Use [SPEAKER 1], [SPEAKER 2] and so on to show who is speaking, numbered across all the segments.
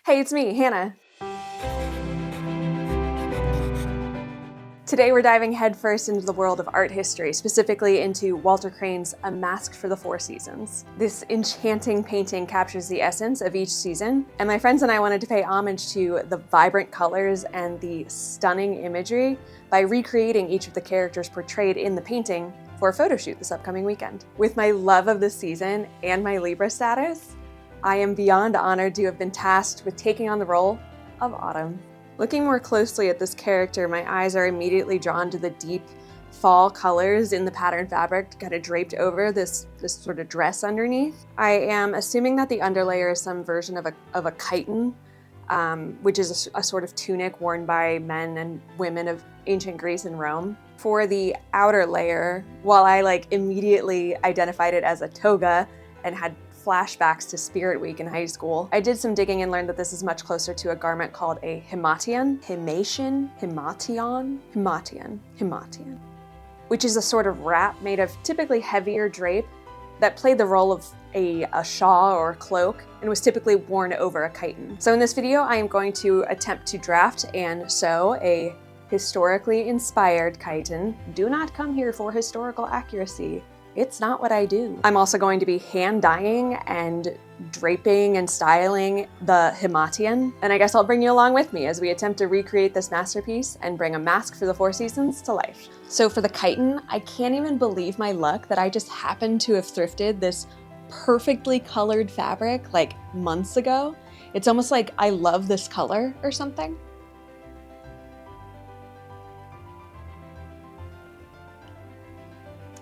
[SPEAKER 1] Hey, it's me, Hannah. Today we're diving headfirst into the world of art history, specifically into Walter Crane's A Masque for the Four Seasons. This enchanting painting captures the essence of each season, and my friends and I wanted to pay homage to the vibrant colors and the stunning imagery by recreating each of the characters portrayed in the painting for a photo shoot this upcoming weekend. With my love of the season and my Libra status, I am beyond honored to have been tasked with taking on the role of Autumn. Looking more closely at this character, my eyes are immediately drawn to the deep fall colors in the pattern fabric kind of draped over this sort of dress underneath. I am assuming that the underlayer is some version of a chiton, which is a sort of tunic worn by men and women of ancient Greece and Rome. For the outer layer, while I immediately identified it as a toga and had flashbacks to Spirit Week in high school, I did some digging and learned that this is much closer to a garment called a himation, which is a sort of wrap made of typically heavier drape that played the role of a shawl or a cloak and was typically worn over a chiton. So in this video, I am going to attempt to draft and sew a historically inspired chiton. Do not come here for historical accuracy. It's not what I do. I'm also going to be hand dyeing and draping and styling the himation, and I guess I'll bring you along with me as we attempt to recreate this masterpiece and bring a masque for the Four Seasons to life. So for the chiton, I can't even believe my luck that I just happened to have thrifted this perfectly colored fabric like months ago. It's almost like I love this color or something.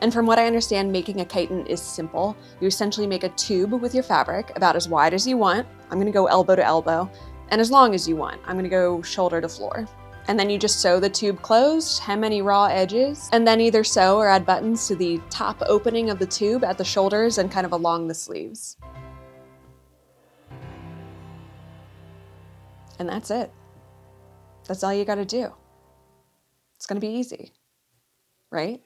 [SPEAKER 1] And from what I understand, making a chiton is simple. You essentially make a tube with your fabric about as wide as you want. I'm gonna go elbow to elbow, and as long as you want. I'm gonna go shoulder to floor. And then you just sew the tube closed, hem any raw edges, and then either sew or add buttons to the top opening of the tube at the shoulders and kind of along the sleeves. And that's it. That's all you gotta do. It's gonna be easy, right?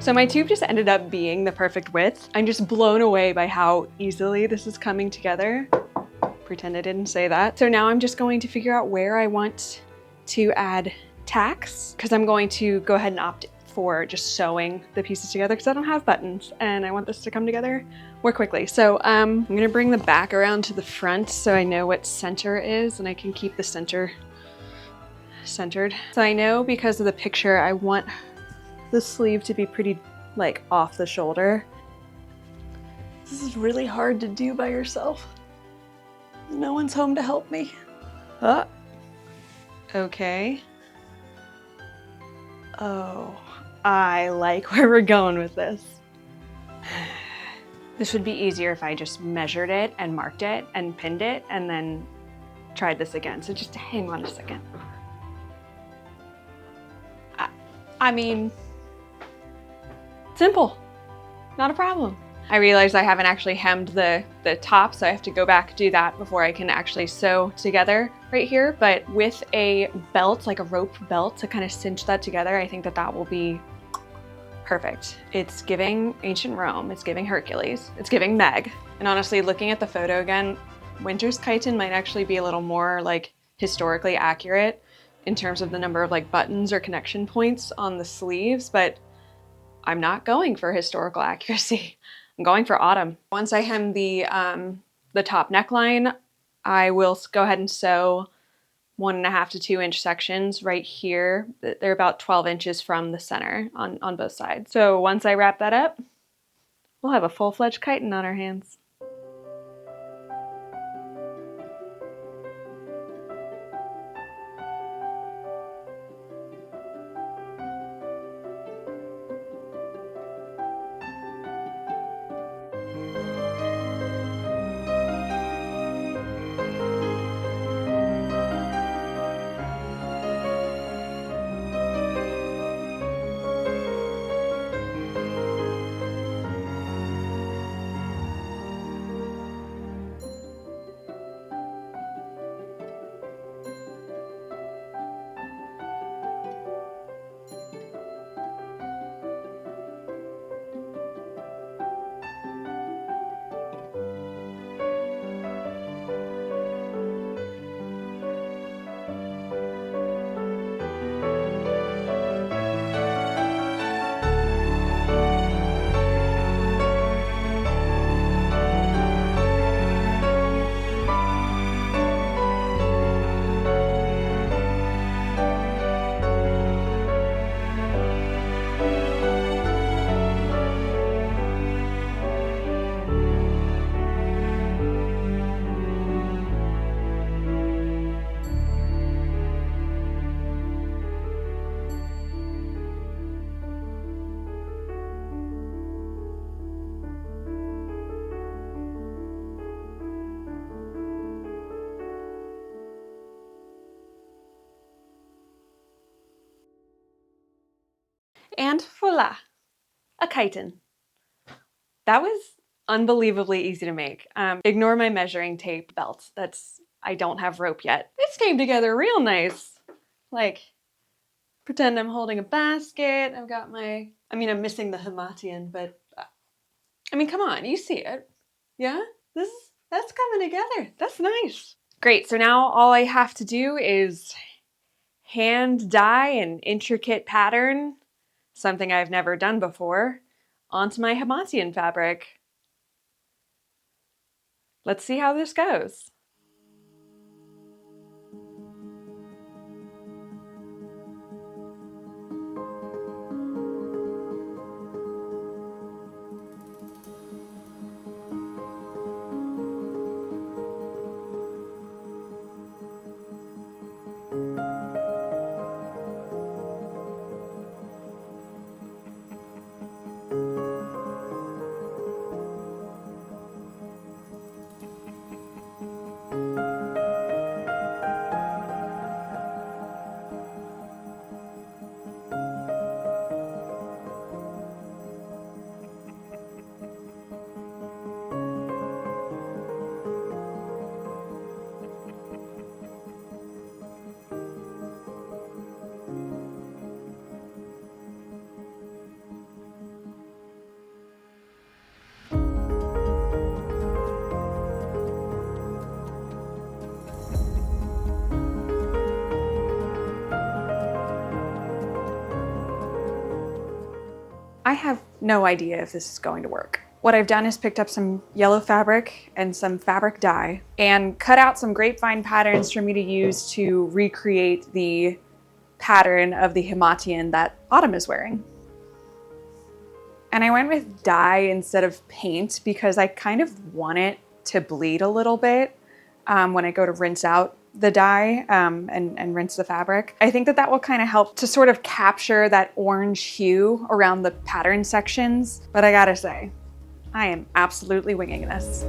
[SPEAKER 1] So my tube just ended up being the perfect width. I'm just blown away by how easily this is coming together. Pretend I didn't say that. So now I'm just going to figure out where I want to add tacks, because I'm going to go ahead and opt for just sewing the pieces together because I don't have buttons and I want this to come together more quickly. So I'm gonna bring the back around to the front so I know what center is and I can keep the center centered. So I know because of the picture, I want the sleeve to be pretty off the shoulder. This is really hard to do by yourself. No one's home to help me. Okay. Oh, I like where we're going with this. This would be easier if I just measured it and marked it and pinned it and then tried this again. So just hang on a second. I mean, simple, not a problem. I realized I haven't actually hemmed the top, so I have to go back, do that before I can actually sew together right here. But with a belt, like a rope belt to kind of cinch that together, I think that will be perfect. It's giving ancient Rome, it's giving Hercules, it's giving Meg. And honestly, looking at the photo again, Winter's chiton might actually be a little more historically accurate in terms of the number of buttons or connection points on the sleeves, but I'm not going for historical accuracy. I'm going for Autumn. Once I hem the top neckline, I will go ahead and sew 1.5 to 2 inch sections right here. They're about 12 inches from the center on both sides. So once I wrap that up, we'll have a full-fledged chiton on our hands. And voila, a chiton. That was unbelievably easy to make. Ignore my measuring tape belt. I don't have rope yet. This came together real nice. Like, pretend I'm holding a basket. I've got I'm missing the Himation, but I mean, come on, you see it. Yeah? That's coming together. That's nice. Great, so now all I have to do is hand dye an intricate pattern, something I've never done before, onto my Himation fabric. Let's see how this goes. I have no idea if this is going to work. What I've done is picked up some yellow fabric and some fabric dye and cut out some grapevine patterns for me to use to recreate the pattern of the Himation that Autumn is wearing. And I went with dye instead of paint because I kind of want it to bleed a little bit when I go to rinse out the dye and rinse the fabric. I think that will kind of help to sort of capture that orange hue around the pattern sections. But I gotta say, I am absolutely winging this.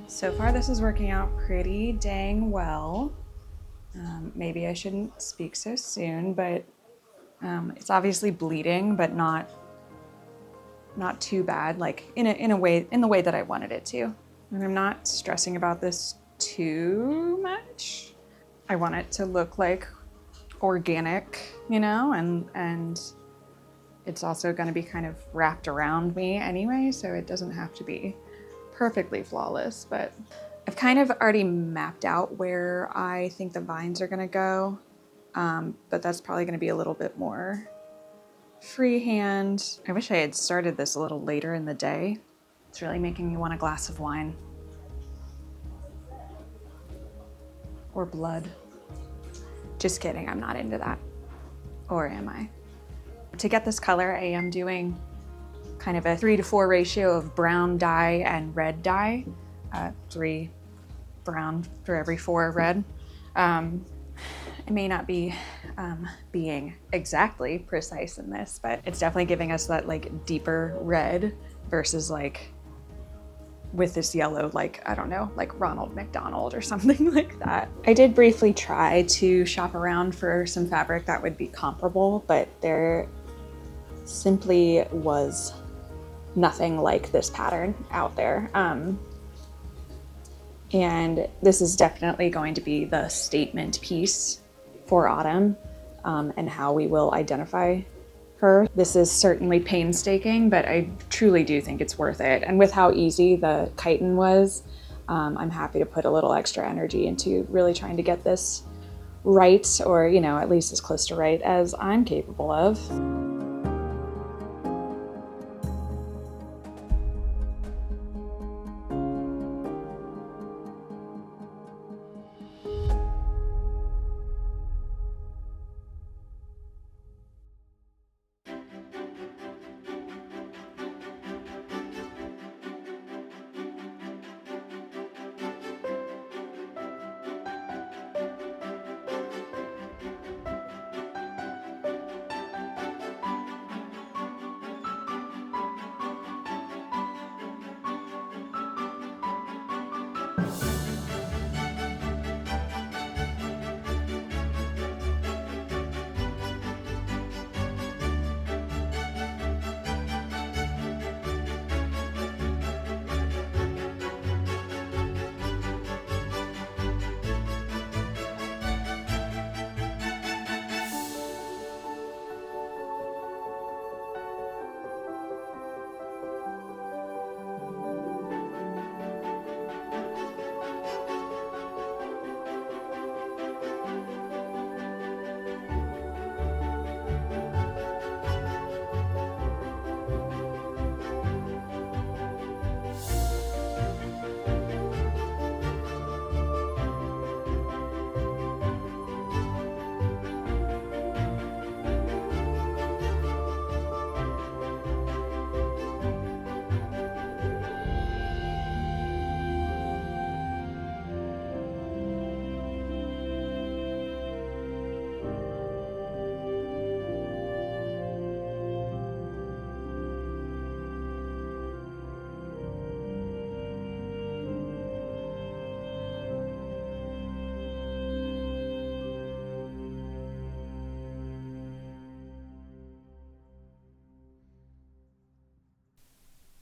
[SPEAKER 1] So far this is working out pretty dang well. Maybe I shouldn't speak so soon, but it's obviously bleeding, but not too bad, like in the way that I wanted it to. And I'm not stressing about this too much. I want it to look like organic, you know, and it's also going to be kind of wrapped around me anyway, so it doesn't have to be perfectly flawless. But I've kind of already mapped out where I think the vines are going to go, but that's probably going to be a little bit more freehand. I wish I had started this a little later in the day. It's really making me want a glass of wine. Or blood. Just kidding, I'm not into that. Or am I? To get this color, I am doing kind of a 3-to-4 ratio of brown dye and red dye. 3 brown for every 4 red. I may not be being exactly precise in this, but it's definitely giving us that like deeper red versus like with this yellow, like, I don't know, like Ronald McDonald or something like that. I did briefly try to shop around for some fabric that would be comparable, but they're simply was nothing like this pattern out there. And this is definitely going to be the statement piece for Autumn, and how we will identify her. This is certainly painstaking, but I truly do think it's worth it. And with how easy the chiton was, I'm happy to put a little extra energy into really trying to get this right, or, you know, at least as close to right as I'm capable of.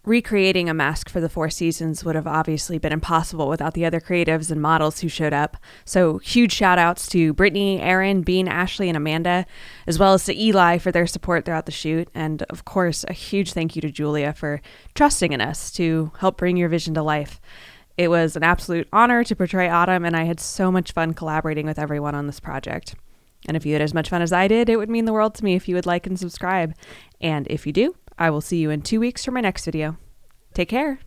[SPEAKER 2] Recreating a masque for the Four Seasons would have obviously been impossible without the other creatives and models who showed up. So huge shout outs to Brittany, Erin, Bean, Ashley, and Amanda, as well as to Eli for their support throughout the shoot. And of course, a huge thank you to Julia for trusting in us to help bring your vision to life. It was an absolute honor to portray Autumn, and I had so much fun collaborating with everyone on this project. And if you had as much fun as I did, it would mean the world to me if you would like and subscribe. And if you do, I will see you in 2 weeks for my next video. Take care.